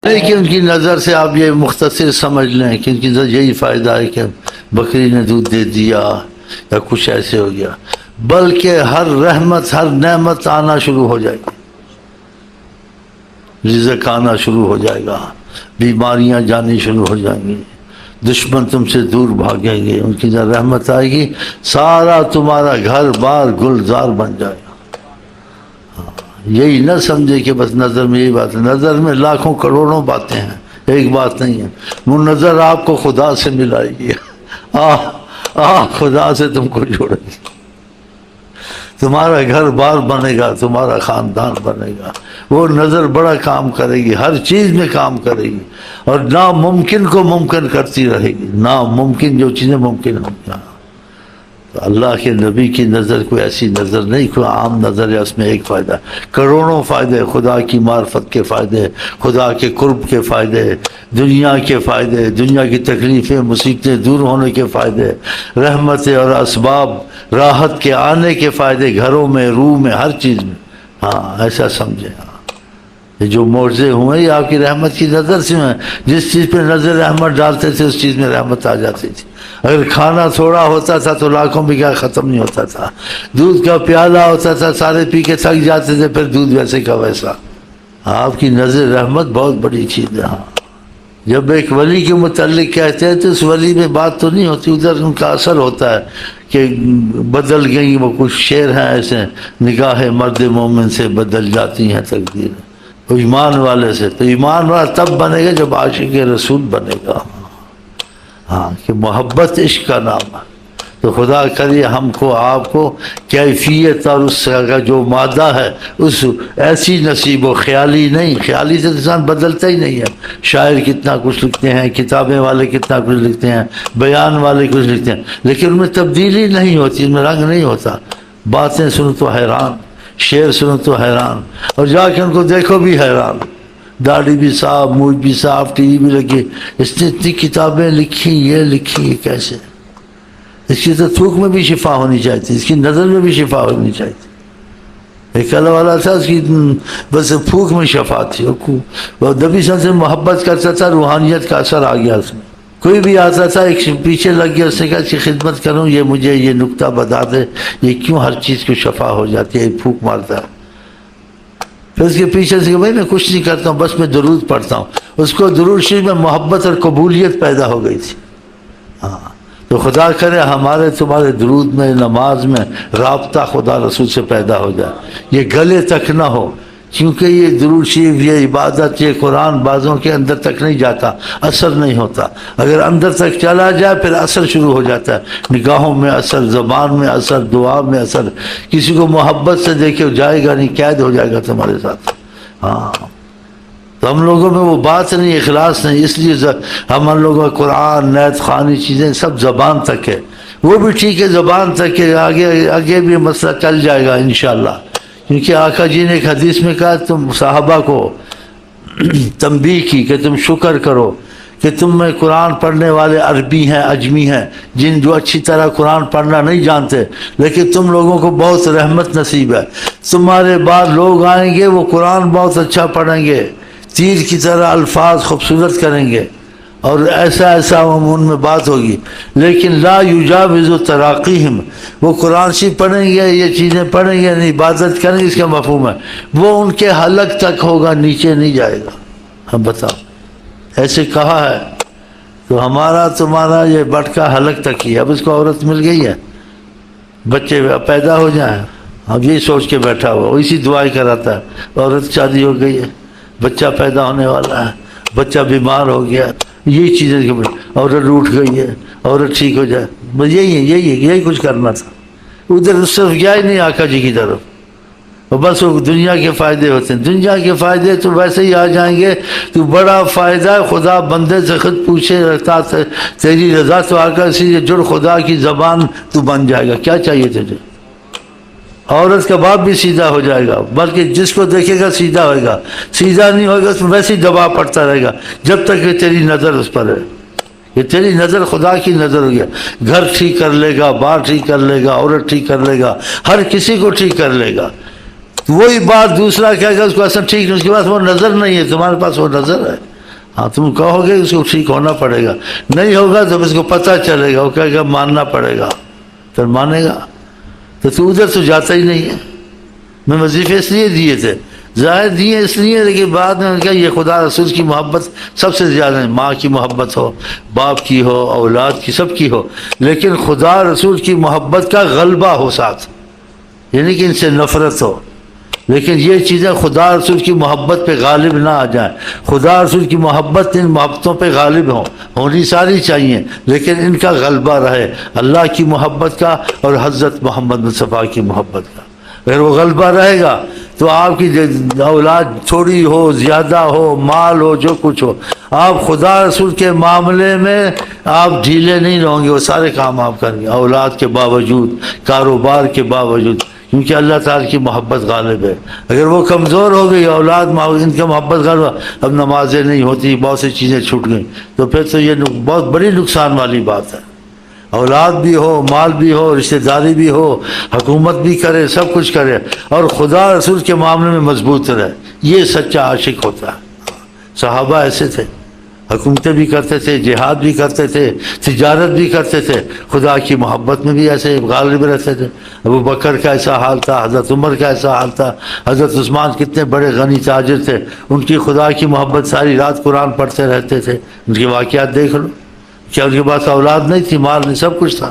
نہیں کہ ان کی نظر سے آپ یہ مختصر سمجھ لیں کہ ان کی نظر یہی فائدہ ہے کہ بکری نے دودھ دے دیا یا کچھ ایسے ہو گیا، بلکہ ہر رحمت ہر نعمت آنا شروع ہو جائے گی، رزق آنا شروع ہو جائے گا، بیماریاں جانی شروع ہو جائیں گی، دشمن تم سے دور بھاگیں گے، ان کی جب رحمت آئے گی سارا تمہارا گھر بار گلزار بن جائے گا۔ یہی نہ سمجھے کہ بس نظر میں یہی بات ہے، نظر میں لاکھوں کروڑوں باتیں ہیں، ایک بات نہیں ہے۔ وہ نظر آپ کو خدا سے ملائے گی، خدا سے تم کو جوڑے گی، تمہارا گھر بار بنے گا، تمہارا خاندان بنے گا۔ وہ نظر بڑا کام کرے گی، ہر چیز میں کام کرے گی، اور ناممکن کو ممکن کرتی رہے گی، ناممکن جو چیزیں ممکن ہوں گی۔ تو اللہ کے نبی کی نظر کوئی ایسی نظر نہیں، کوئی عام نظر ہے، اس میں ایک فائدہ، کروڑوں فائدے، خدا کی معرفت کے فائدے، خدا کے قرب کے فائدے، دنیا کے فائدے، دنیا کی تکلیفیں مصیبتیں دور ہونے کے فائدے، رحمتیں اور اسباب راحت کے آنے کے فائدے، گھروں میں، روح میں، ہر چیز میں۔ ہاں ایسا سمجھیں، یہ جو معجزے ہوئے یہ آپ کی رحمت کی نظر سے ہیں۔ جس چیز پہ نظر رحمت ڈالتے تھے اس چیز میں رحمت آ جاتی تھی۔ اگر کھانا تھوڑا ہوتا تھا تو لاکھوں میں کیا ختم نہیں ہوتا تھا، دودھ کا پیالہ ہوتا تھا سارے پی کے تھک جاتے تھے، پھر دودھ ویسے کا ویسا۔ آپ کی نظر رحمت بہت بڑی چیز ہے۔ ہاں جب ایک ولی کے متعلق کہتے ہیں تو اس ولی میں بات تو نہیں ہوتی، ادھر ان کا اثر ہوتا ہے کہ بدل گئی وہ کچھ شعر ہیں ایسے، نگاہ مرد مومن سے بدل جاتی ہیں تقدیر، تو ایمان والے سے، تو ایمان والا تب بنے گا جب عاشق رسول بنے گا۔ ہاں کہ محبت عشق کا نام ہے۔ تو خدا کرے ہم کو آپ کو کیفیت اور اس کا جو مادہ ہے اس ایسی نصیب و خیالی نہیں، خیالی سے انسان بدلتا ہی نہیں ہے۔ شاعر کتنا کچھ لکھتے ہیں، کتابیں والے کتنا کچھ لکھتے ہیں، بیان والے کچھ لکھتے ہیں، لیکن ان میں تبدیلی نہیں ہوتی، ان میں رنگ نہیں ہوتا۔ باتیں سنو تو حیران، شعر سنو تو حیران، اور جا کے ان کو دیکھو بھی حیران، داڑھی بھی صاف، مونچھ بھی صاف، ٹی وی بھی لگی، اس نے اتنی کتابیں لکھی، یہ لکھی، کیسے؟ اس کی تو تھوک میں بھی شفا ہونی چاہیے، اس کی نظر میں بھی شفا ہونی چاہیے۔ ایک اللہ والا تھا، اس کی بس پھوک میں شفا تھی، وہ نبی صلی اللہ علیہ وسلم سے محبت کرتا تھا، روحانیت کا اثر آ گیا اس میں۔ کوئی بھی آتا تھا ایک پیچھے لگ گیا، اس نے کہا اس کی خدمت کروں، یہ مجھے یہ نکتہ بتا دے، یہ کیوں ہر چیز کو شفا ہو جاتی ہے، یہ پھوک مارتا ہے۔ پھر اس کے پیچھے سے کہ بھائی میں کچھ نہیں کرتا ہوں، بس میں درود پڑھتا ہوں۔ اس کو درود شریف میں محبت اور قبولیت پیدا ہو گئی تھی۔ ہاں تو خدا کرے ہمارے تمہارے درود میں، نماز میں رابطہ خدا رسول سے پیدا ہو جائے، یہ گلے تک نہ ہو، کیونکہ یہ درود شریف، یہ عبادت، یہ قرآن بعضوں کے اندر تک نہیں جاتا، اثر نہیں ہوتا۔ اگر اندر تک چلا جائے پھر اثر شروع ہو جاتا ہے، نگاہوں میں اثر، زبان میں اثر، دعا میں اثر۔ کسی کو محبت سے دیکھے جائے گا نہیں، قید ہو جائے گا تمہارے ساتھ۔ ہاں تو ہم لوگوں میں وہ بات نہیں، اخلاص نہیں، اس لیے ہم لوگوں کا قرآن، نیت خوانی چیزیں سب زبان تک ہے، وہ بھی ٹھیک ہے زبان تک ہے، آگے بھی مسئلہ چل جائے گا انشاءاللہ۔ کیونکہ آقا جی نے ایک حدیث میں کہا تم صحابہ کو تنبیہ کی کہ تم شکر کرو کہ تم میں قرآن پڑھنے والے عربی ہیں، اجمی ہیں، جن جو اچھی طرح قرآن پڑھنا نہیں جانتے، لیکن تم لوگوں کو بہت رحمت نصیب ہے۔ تمہارے بعد لوگ آئیں گے وہ قرآن بہت اچھا پڑھیں گے، تیر کی طرح الفاظ خوبصورت کریں گے، اور ایسا ان میں بات ہوگی، لیکن لا یجاوز تراقیہم، وہ قرآن شریف پڑھیں گے، یہ چیزیں پڑھیں گے، عبادت کریں گے، اس کا مفہوم ہے وہ ان کے حلق تک ہوگا، نیچے نہیں جائے گا۔ ہم بتاؤ ایسے کہا ہے تو ہمارا تمہارا یہ بٹکا حلق تک ہی ہے۔ اب اس کو عورت مل گئی ہے، بچے پیدا ہو جائیں، اب یہی سوچ کے بیٹھا ہوا، اسی دعائیں کراتا ہے، عورت شادی ہو گئی ہے، بچہ پیدا ہونے والا ہے، بچہ بیمار ہو گیا، یہی چیزیں، عورت روٹ گئی ہے، عورت ٹھیک ہو جائے، بس یہی کچھ کرنا تھا۔ ادھر صرف گیا ہی نہیں آقا جی کی طرف، اور بس وہ دنیا کے فائدے ہوتے ہیں، دنیا کے فائدے تو ویسے ہی آ جائیں گے۔ تو بڑا فائدہ ہے، خدا بندے سے خود پوچھے رہتا تیری رضا تو آقا اسی جڑ خدا کی زبان تو بن جائے گا، کیا چاہیے تجھے؟ عورت کا باپ بھی سیدھا ہو جائے گا، بلکہ جس کو دیکھے گا سیدھا ہوئے گا، سیدھا نہیں ہوئے گا اس میں ویسے ہی دباؤ پڑتا رہے گا جب تک کہ تیری نظر اس پر ہے۔ یہ تیری نظر خدا کی نظر ہو گیا، گھر ٹھیک کر لے گا، بار ٹھیک کر لے گا، عورت ٹھیک کر لے گا، ہر کسی کو ٹھیک کر لے گا۔ وہی بات دوسرا کہے گا اس کو اصلا ٹھیک نہیں، اس کے پاس وہ نظر نہیں ہے، تمہارے پاس وہ نظر ہے۔ ہاں تم کہو گے اس کو ٹھیک ہونا پڑے گا، نہیں ہوگا تو اس کو پتہ چلے گا، وہ کہے گا ماننا پڑے گا، پھر مانے گا۔ تو ادھر تو جاتا ہی نہیں ہے۔ میں وظیفے اس لیے دیے تھے، ظاہر دیے اس لیے، لیکن بعد میں نے کہا یہ خدا رسول کی محبت سب سے زیادہ ہے، ماں کی محبت ہو، باپ کی ہو، اولاد کی، سب کی ہو، لیکن خدا رسول کی محبت کا غلبہ ہو ساتھ، یعنی کہ ان سے نفرت ہو، لیکن یہ چیزیں خدا رسول کی محبت پہ غالب نہ آ جائیں۔ خدا رسول کی محبت ان محبتوں پہ غالب ہونی ساری چاہیے، لیکن ان کا غلبہ رہے، اللہ کی محبت کا اور حضرت محمد مصطفیٰ کی محبت کا۔ اگر وہ غلبہ رہے گا تو آپ کی اولاد تھوڑی ہو، زیادہ ہو، مال ہو، جو کچھ ہو، آپ خدا رسول کے معاملے میں آپ ڈھیلے نہیں رہوں گے، وہ سارے کام آپ کریں گے، اولاد کے باوجود، کاروبار کے باوجود، کیونکہ اللہ تعالیٰ کی محبت غالب ہے۔ اگر وہ کمزور ہو گئی اولاد، ان کا محبت غالب، اب نمازیں نہیں ہوتی، بہت سی چیزیں چھوٹ گئیں، تو پھر تو یہ بہت بڑی نقصان والی بات ہے۔ اولاد بھی ہو، مال بھی ہو، رشتہ داری بھی ہو، حکومت بھی کرے، سب کچھ کرے، اور خدا رسول کے معاملے میں مضبوط رہے، یہ سچا عاشق ہوتا ہے۔ صحابہ ایسے تھے، حکومتیں بھی کرتے تھے، جہاد بھی کرتے تھے، تجارت بھی کرتے تھے، خدا کی محبت میں بھی ایسے غالب رہتے تھے۔ ابو بکر کا ایسا حال تھا، حضرت عمر کا ایسا حال تھا، حضرت عثمان کتنے بڑے غنی تاجر تھے، ان کی خدا کی محبت، ساری رات قرآن پڑھتے رہتے تھے۔ ان کے واقعات دیکھ لو، کیا ان کے پاس اولاد نہیں تھی، مال نہیں، سب کچھ تھا۔